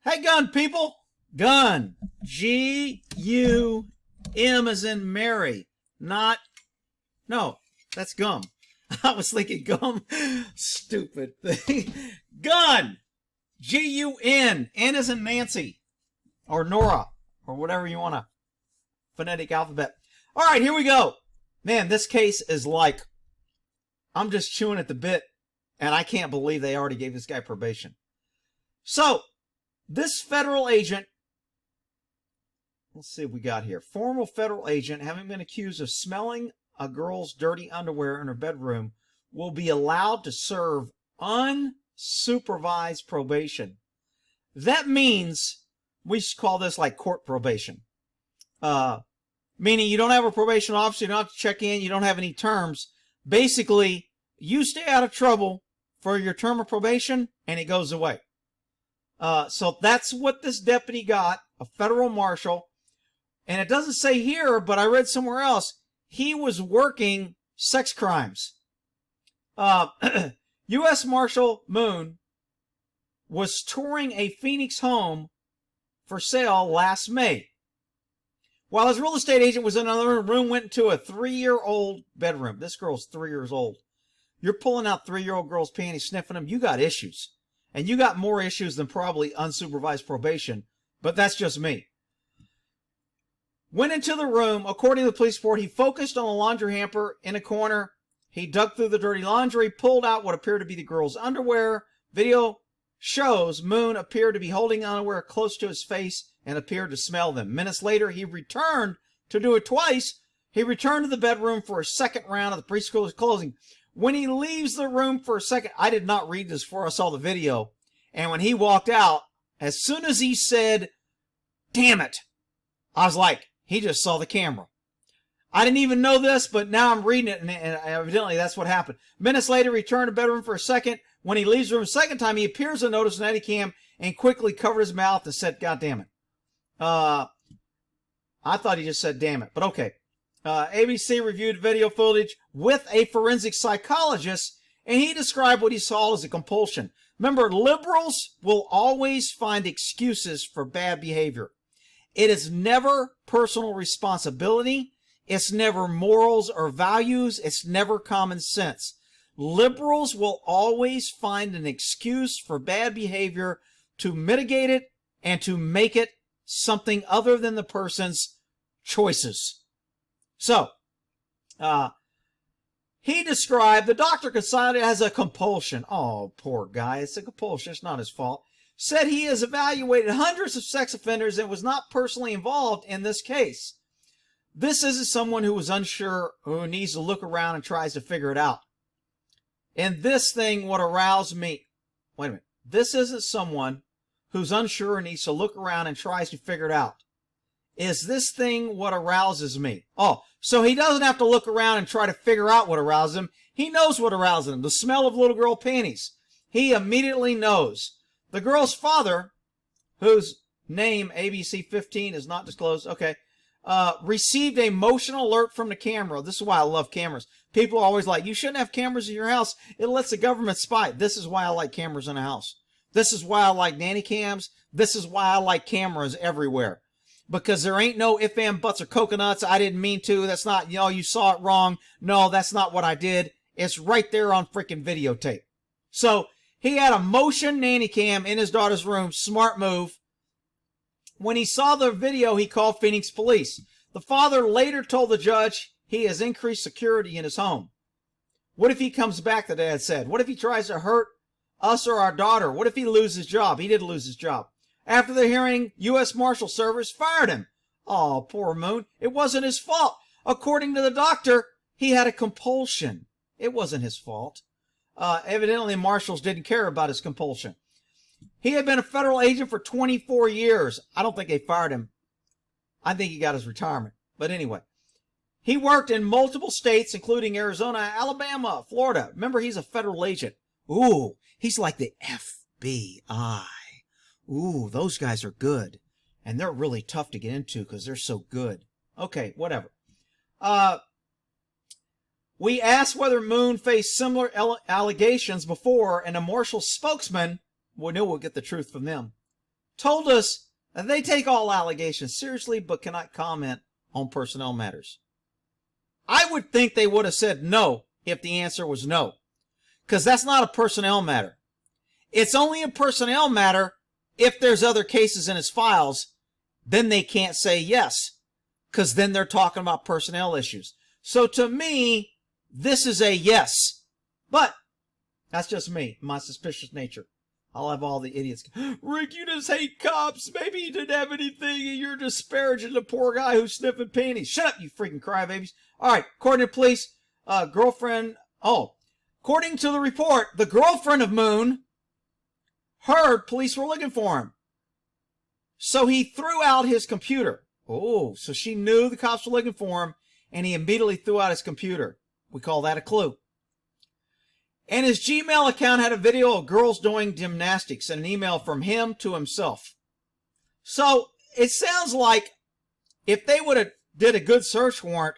Hey, gun people. Gun. G-U-M as in Mary. Not, no, that's gum. I was thinking gum. Stupid thing. Gun. G-U-N. N as in Nancy. Or Nora. Or whatever you want to. Phonetic alphabet. All right, here we go. Man, this case is like, I'm just chewing at the bit. And I can't believe they already gave this guy probation. So, this federal agent, let's see what we got here. Former federal agent, having been accused of smelling a girl's dirty underwear in her bedroom, will be allowed to serve unsupervised probation. That means, we should call this like court probation. Meaning you don't have a probation officer, you don't have to check in, you don't have any terms. Basically, you stay out of trouble for your term of probation, and it goes away. So that's what this deputy got, a federal marshal. And it doesn't say here, but I read somewhere else, he was working sex crimes. U.S. Marshal Moon was touring a Phoenix home for sale last May. While his real estate agent was in another room, went into a 3-year-old bedroom. This girl's 3 years old. You're pulling out 3-year-old girls' panties, sniffing them. You got issues. And you got more issues than probably unsupervised probation. But that's just me. Went into the room. According to the police report, he focused on a laundry hamper in a corner. He dug through the dirty laundry, pulled out what appeared to be the girl's underwear. Video shows Moon appeared to be holding underwear close to his face and appeared to smell them. Minutes later, he returned to do it twice. He returned to the bedroom for a second round of the preschool's closing. When he leaves the room for a second, I did not read this before I saw the video. And when he walked out, as soon as he said, "Damn it," I was like, he just saw the camera. I didn't even know this, but now I'm reading it, and evidently that's what happened. Minutes later, he returned to the bedroom for a second. When he leaves the room a second time, he appears to notice an Eddie and quickly covered his mouth and said, "God damn it." I thought he just said, "Damn it," but okay. ABC reviewed video footage with a forensic psychologist, and he described what he saw as a compulsion. Remember, liberals will always find excuses for bad behavior. It is never personal responsibility. It's never morals or values. It's never common sense. Liberals will always find an excuse for bad behavior to mitigate it and to make it something other than the person's choices. So, he described, the doctor considered it as a compulsion. Oh, poor guy. It's a compulsion. It's not his fault. Said he has evaluated hundreds of sex offenders and was not personally involved in this case. This isn't someone who was unsure, who needs to look around and tries to figure it out. And this thing would arouse me. Wait a minute. This isn't someone who's unsure and needs to look around and tries to figure it out. Is this thing what arouses me? Oh, so he doesn't have to look around and try to figure out what arouses him. He knows what arouses him. The smell of little girl panties. He immediately knows. The girl's father, whose name ABC 15 is not disclosed, okay, received a motion alert from the camera. This is why I love cameras. People are always like, you shouldn't have cameras in your house. It lets the government spy. This is why I like cameras in a house. This is why I like nanny cams. This is why I like cameras everywhere. Because there ain't no ifs, ands, buts, or coconuts. I didn't mean to. That's not, you saw it wrong. No, that's not what I did. It's right there on freaking videotape. So, he had a motion nanny cam in his daughter's room. Smart move. When he saw the video, he called Phoenix police. The father later told the judge he has increased security in his home. What if he comes back, the dad said? What if he tries to hurt us or our daughter? What if he loses his job? He did lose his job. After the hearing, U.S. Marshal Service fired him. Oh, poor Moon. It wasn't his fault. According to the doctor, he had a compulsion. It wasn't his fault. Evidently, marshals didn't care about his compulsion. He had been a federal agent for 24 years. I don't think they fired him. I think he got his retirement. But anyway, he worked in multiple states, including Arizona, Alabama, Florida. Remember, he's a federal agent. Ooh, he's like the FBI. Ooh, those guys are good. And they're really tough to get into because they're so good. Okay, whatever. We asked whether Moon faced similar allegations before, and a Marshal spokesman, we knew we'll get the truth from them, told us that they take all allegations seriously but cannot comment on personnel matters. I would think they would have said no if the answer was no, because that's not a personnel matter. It's only a personnel matter if there's other cases in his files. Then they can't say yes, because then they're talking about personnel issues. So to me, this is a yes. But that's just me, my suspicious nature. I'll have all the idiots. Rick, you just hate cops. Maybe you didn't have anything and you're disparaging the poor guy who's sniffing panties. Shut up, you freaking crybabies. All right, according to police, according to the report, the girlfriend of Moon heard police were looking for him. So he threw out his computer. Oh, so she knew the cops were looking for him, and he immediately threw out his computer. We call that a clue. And his Gmail account had a video of girls doing gymnastics and an email from him to himself. So it sounds like if they would have did a good search warrant,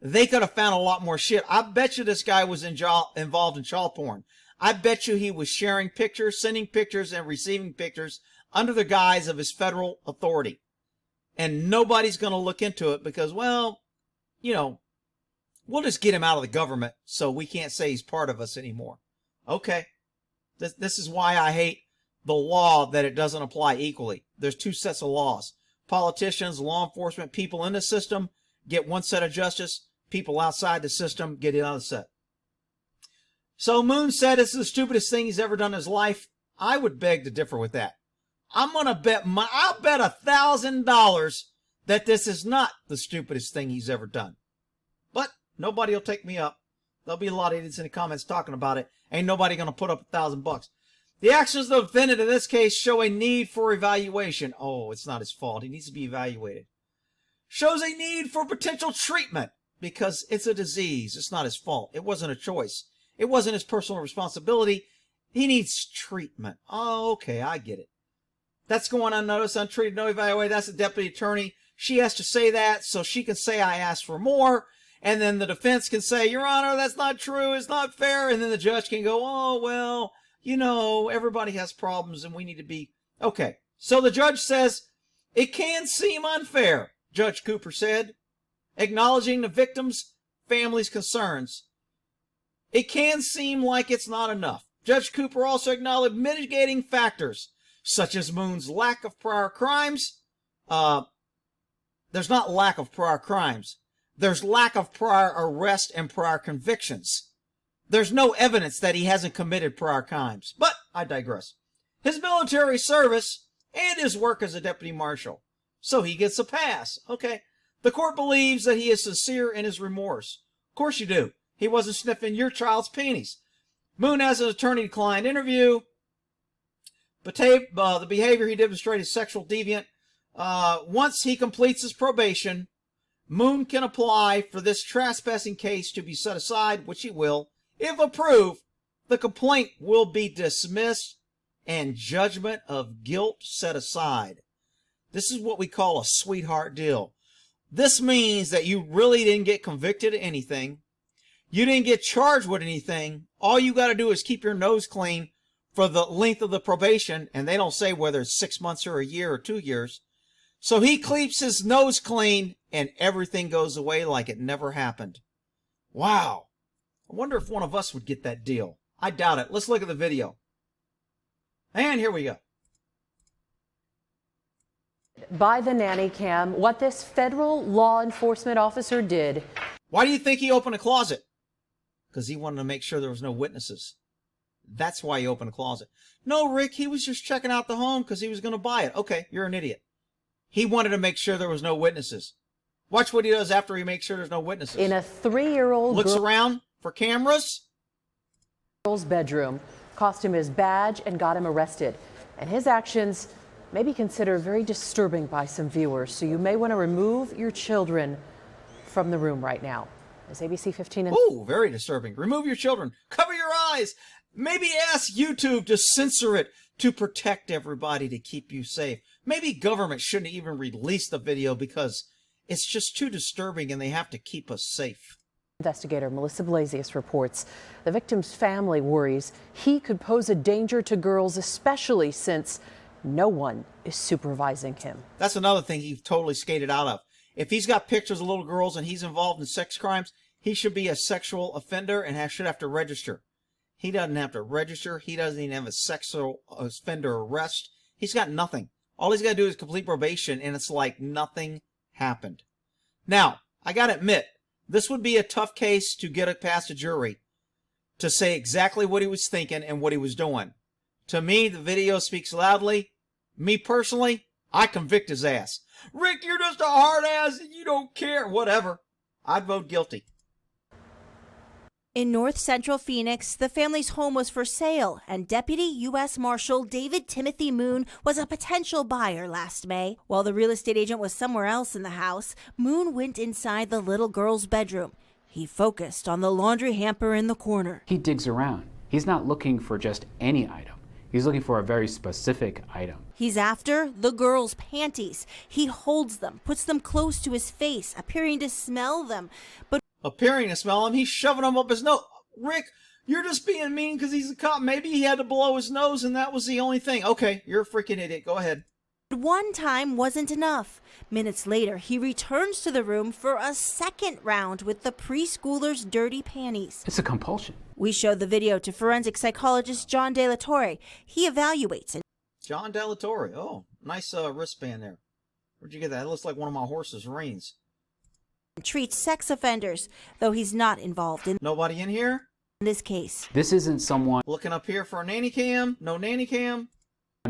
they could have found a lot more shit. I bet you this guy was involved in child porn. I bet you he was sharing pictures, sending pictures, and receiving pictures under the guise of his federal authority. And nobody's going to look into it because, well, you know, we'll just get him out of the government so we can't say he's part of us anymore. Okay. This is why I hate the law, that it doesn't apply equally. There's two sets of laws. Politicians, law enforcement, people in the system get one set of justice. People outside the system get another set. So Moon said it's the stupidest thing he's ever done in his life. I would beg to differ with that. I'm going to bet, I'll bet $1,000 that this is not the stupidest thing he's ever done. But nobody will take me up. There'll be a lot of idiots in the comments talking about it. Ain't nobody going to put up $1,000. The actions of the defendant in this case show a need for evaluation. Oh, it's not his fault. He needs to be evaluated. Shows a need for potential treatment because it's a disease. It's not his fault. It wasn't a choice. It wasn't his personal responsibility. He needs treatment. Oh, okay, I get it. That's going unnoticed, untreated, no evaluated. That's the deputy attorney. She has to say that so she can say I asked for more. And then the defense can say, Your Honor, that's not true. It's not fair. And then the judge can go, oh, well, you know, everybody has problems and we need to be. Okay. So the judge says, it can seem unfair, Judge Cooper said, acknowledging the victim's family's concerns. It can seem like it's not enough. Judge Cooper also acknowledged mitigating factors, such as Moon's lack of prior crimes. There's not lack of prior crimes. There's lack of prior arrest and prior convictions. There's no evidence that he hasn't committed prior crimes. But I digress. His military service and his work as a deputy marshal. So he gets a pass. Okay. The court believes that he is sincere in his remorse. Of course you do. He wasn't sniffing your child's panties. Moon has an attorney-client interview. But the behavior he demonstrated is sexual deviant. Once he completes his probation, Moon can apply for this trespassing case to be set aside, which he will. If approved, the complaint will be dismissed and judgment of guilt set aside. This is what we call a sweetheart deal. This means that you really didn't get convicted of anything. You didn't get charged with anything. All you got to do is keep your nose clean for the length of the probation, and they don't say whether it's 6 months or a year or 2 years. So he keeps his nose clean, and everything goes away like it never happened. Wow. I wonder if one of us would get that deal. I doubt it. Let's look at the video. And here we go. By the nanny cam, what this federal law enforcement officer did. Why do you think he opened a closet? Because he wanted to make sure there was no witnesses. That's why he opened a closet. No, Rick, he was just checking out the home because he was going to buy it. Okay, you're an idiot. He wanted to make sure there was no witnesses. Watch what he does after he makes sure there's no witnesses. In a 3-year-old looks around for cameras. Girl's bedroom, cost him his badge and got him arrested. And his actions may be considered very disturbing by some viewers. So you may want to remove your children from the room right now. As ABC 15 and... Oh, very disturbing. Remove your children. Cover your eyes. Maybe ask YouTube to censor it to protect everybody, to keep you safe. Maybe government shouldn't even release the video because it's just too disturbing and they have to keep us safe. Investigator Melissa Blasius reports the victim's family worries he could pose a danger to girls, especially since No one is supervising him. That's another thing he totally skated out of. If he's got pictures of little girls and he's involved in sex crimes, he should be a sexual offender and should have to register. He doesn't have to register. He doesn't even have a sexual offender arrest. He's got nothing. All he's got to do is complete probation, and it's like nothing happened. Now, I got to admit, this would be a tough case to get it past a jury to say exactly what he was thinking and what he was doing. To me, the video speaks loudly. Me personally, I convict his ass. Rick, you're just a hard ass and you don't care. Whatever. I'd vote guilty. In North Central Phoenix, the family's home was for sale, and Deputy U.S. Marshal David Timothy Moon was a potential buyer last May. While the real estate agent was somewhere else in the house, Moon went inside the little girl's bedroom. He focused on the laundry hamper in the corner. He digs around. He's not looking for just any item. He's looking for a very specific item. He's after the girl's panties. He holds them, puts them close to his face, appearing to smell them. But appearing to smell him, he's shoving them up his nose. Rick, you're just being mean because he's a cop. Maybe he had to blow his nose and that was the only thing. Okay, you're a freaking idiot. Go ahead. One time wasn't enough. Minutes later, he returns to the room for a second round with the preschooler's dirty panties. It's a compulsion. We showed the video to forensic psychologist John De La Torre. He evaluates and John De La Torre. Oh, nice wristband there. Where'd you get that? It looks like one of my horse's reins. treats sex offenders, though he's not involved in Nobody in here? this case. This isn't someone Looking up here for a nanny cam? No nanny cam?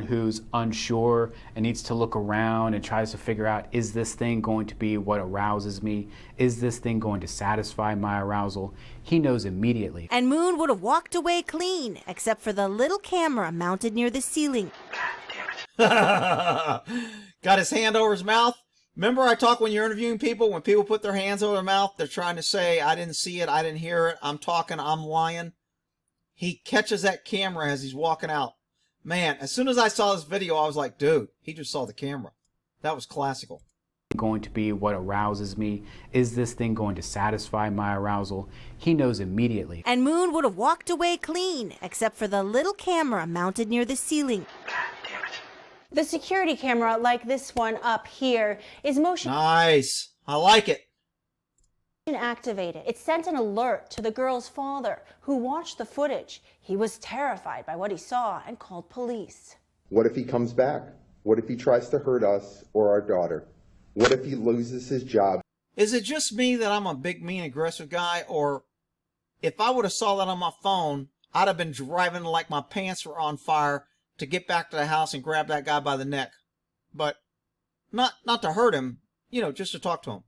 who's unsure and needs to look around and tries to figure out, is this thing going to be what arouses me? Is this thing going to satisfy my arousal? He knows immediately. And Moon would have walked away clean, except for the little camera mounted near the ceiling. Got his hand over his mouth. Remember I talk when you're interviewing people, when people put their hands over their mouth, they're trying to say, I didn't see it, I didn't hear it, I'm talking, I'm lying. He catches that camera as he's walking out. Man, as soon as I saw this video, I was like, dude, he just saw the camera. That was classical. Going to be what arouses me? Is this thing going to satisfy my arousal? He knows immediately. And Moon would have walked away clean, except for the little camera mounted near the ceiling. The security camera, like this one up here, is motion Nice. I like it. activated. It sent an alert to the girl's father, who watched the footage. He was terrified by what he saw and called police. What if he comes back? What if he tries to hurt us or our daughter? What if he loses his job? Is it just me that I'm a big, mean, aggressive guy? Or if I would have saw that on my phone, I'd have been driving like my pants were on fire to get back to the house and grab that guy by the neck. But not to hurt him, just to talk to him.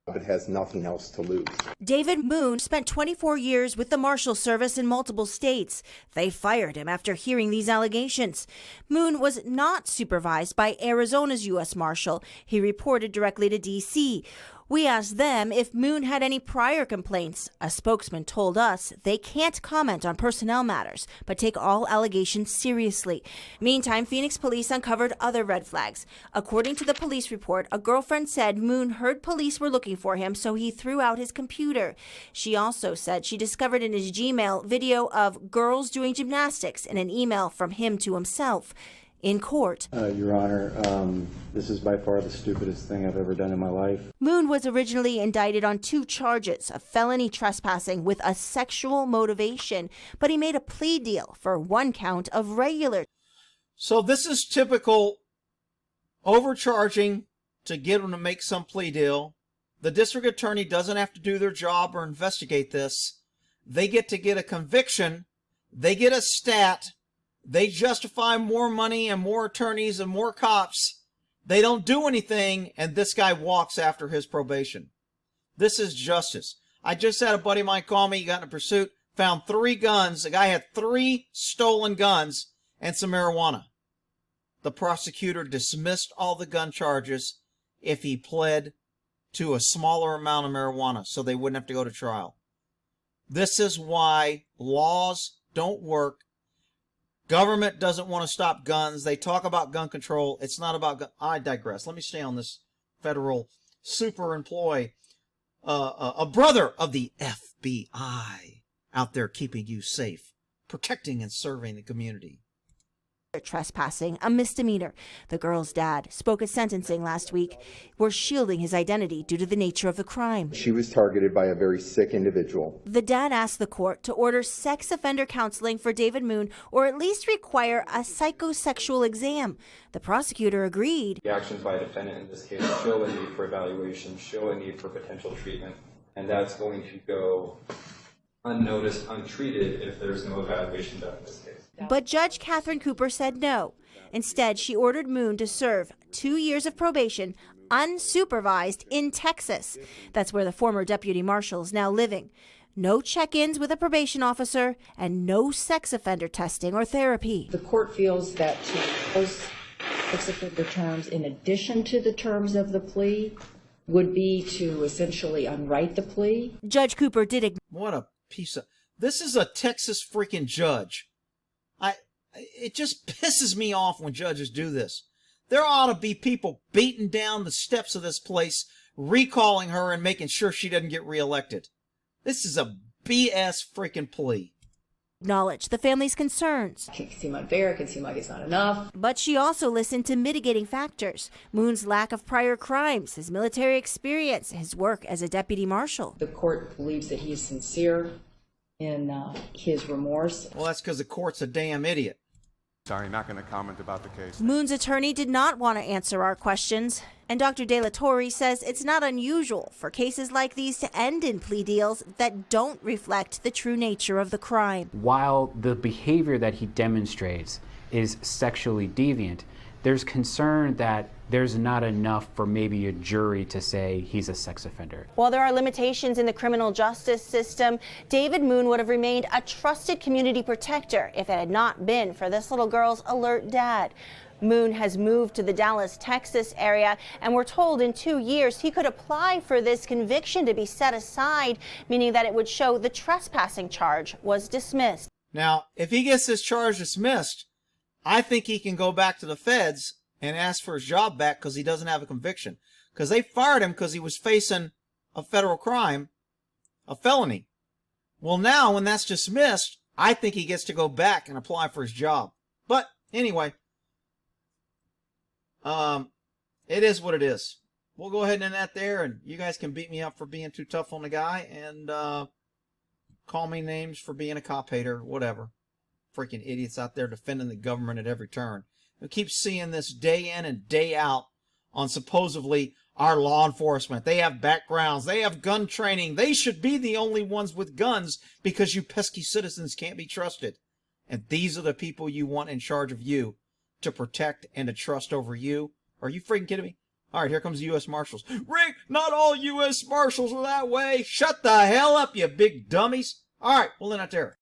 It has nothing else to lose. David Moon spent 24 years with the Marshal Service in multiple states. They fired him after hearing these allegations. Moon was not supervised by Arizona's U.S. Marshal. He reported directly to D.C. We asked them if Moon had any prior complaints. A spokesman told us they can't comment on personnel matters, but take all allegations seriously. Meantime, Phoenix police uncovered other red flags. According to the police report, a girlfriend said Moon heard police were looking for him, so he threw out his computer. She also said she discovered in his Gmail video of girls doing gymnastics in an email from him to himself. In court, Your Honor, this is by far the stupidest thing I've ever done in my life. Moon was originally indicted on 2 charges of felony trespassing with a sexual motivation, but he made a plea deal for 1 count of regular. So this is typical overcharging to get him to make some plea deal. The district attorney doesn't have to do their job or investigate this. They get to get a conviction. They get a stat. They justify more money and more attorneys and more cops. They don't do anything, and this guy walks after his probation. This is justice. I just had a buddy of mine call me. He got in a pursuit, found 3 guns. The guy had 3 stolen guns and some marijuana. The prosecutor dismissed all the gun charges if he pled to a smaller amount of marijuana so they wouldn't have to go to trial. This is why laws don't work. Government doesn't want to stop guns. They talk about gun control. It's not about gun. I digress. Let me stay on this federal super employee. A brother of the FBI out there keeping you safe, protecting and serving the community. Trespassing, a misdemeanor. The girl's dad spoke at sentencing last week. We're shielding his identity due to the nature of the crime. She was targeted by a very sick individual. The dad asked the court to order sex offender counseling for David Moon or at least require a psychosexual exam. The prosecutor agreed. The actions by a defendant in this case show a need for evaluation, show a need for potential treatment, and that's going to go unnoticed, untreated if there's no evaluation done in this case. But Judge Catherine Cooper said no. Instead, she ordered Moon to serve 2 years of probation unsupervised in Texas. That's where the former deputy marshal is now living. No check-ins with a probation officer and no sex offender testing or therapy. The court feels that to impose sex offender terms in addition to the terms of the plea would be to essentially unwrite the plea. Judge Cooper did. What a piece of... This is a Texas freaking judge. It just pisses me off when judges do this. There ought to be people beating down the steps of this place, recalling her and making sure she doesn't get reelected. This is a BS freaking plea. Acknowledge the family's concerns. It can seem unfair, it can seem like it's not enough. But she also listened to mitigating factors. Moon's lack of prior crimes, his military experience, his work as a deputy marshal. The court believes that he is sincere in his remorse. Well, that's because the court's a damn idiot. Sorry, not going to comment about the case. Moon's attorney did not want to answer our questions. And Dr. De La Torre says it's not unusual for cases like these to end in plea deals that don't reflect the true nature of the crime. While the behavior that he demonstrates is sexually deviant, there's concern that there's not enough for maybe a jury to say he's a sex offender. While there are limitations in the criminal justice system, David Moon would have remained a trusted community protector if it had not been for this little girl's alert dad. Moon has moved to the Dallas, Texas area, and we're told in 2 years he could apply for this conviction to be set aside, meaning that it would show the trespassing charge was dismissed. Now, if he gets this charge dismissed, I think he can go back to the feds and ask for his job back because he doesn't have a conviction. Because they fired him because he was facing a federal crime, a felony. Well, now when that's dismissed, I think he gets to go back and apply for his job. But anyway, it is what it is. We'll go ahead and end that there, and you guys can beat me up for being too tough on the guy and call me names for being a cop hater, whatever. Freaking idiots out there defending the government at every turn. We keep seeing this day in and day out on supposedly our law enforcement. They have backgrounds. They have gun training. They should be the only ones with guns because you pesky citizens can't be trusted. And these are the people you want in charge of you to protect and to trust over you. Are you freaking kidding me? All right, here comes the U.S. Marshals. Rick, not all U.S. Marshals are that way. Shut the hell up, you big dummies. All right, we'll end it there.